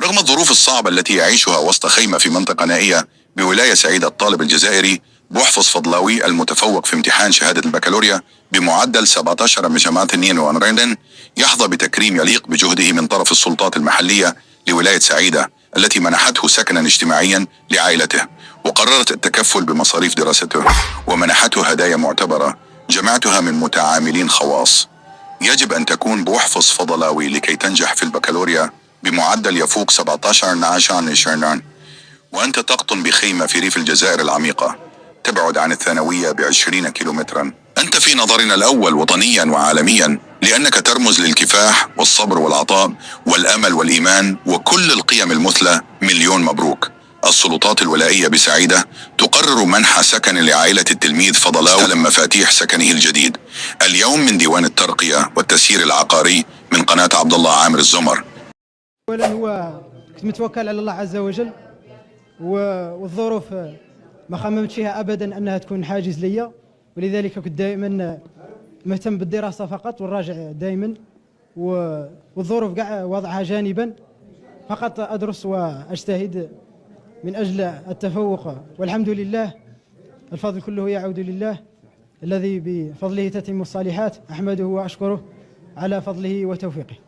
رغم الظروف الصعبة التي يعيشها وسط خيمة في منطقة نائية بولاية سعيدة، الطالب الجزائري بوحفص فضلاوي المتفوق في امتحان شهادة البكالوريا بمعدل 17.92 يحظى بتكريم يليق بجهده من طرف السلطات المحلية لولاية سعيدة، التي منحته سكنا اجتماعيا لعائلته، وقررت التكفل بمصاريف دراسته، ومنحته هدايا معتبرة جمعتها من متعاملين خواص. يجب أن تكون بوحفص فضلاوي لكي تنجح في البكالوريا بمعدل يفوق 17 وأنت تقطن بخيمة في ريف الجزائر العميقة تبعد عن الثانوية ب20 كيلومترا. أنت في نظرنا الأول وطنيا وعالميا، لأنك ترمز للكفاح والصبر والعطاء والأمل والإيمان وكل القيم المثلى. مليون مبروك. السلطات الولائية بسعيدة تقرر منح سكن لعائلة التلميذ فضلاوي استلم مفاتيح سكنه الجديد اليوم من ديوان الترقية والتسيير العقاري من قناة عبد الله عامر الزمر. أولا هو كنت متوكل على الله عز وجل، والظروف ما خممتش فيها أبدا أنها تكون حاجز ليا، ولذلك كنت دائما مهتم بالدراسة فقط والراجع دائما، والظروف قاع وضعها جانبا، فقط أدرس وأجتهد من أجل التفوق، والحمد لله الفضل كله يعود لله الذي بفضله تتم الصالحات. أحمده وأشكره على فضله وتوفيقه.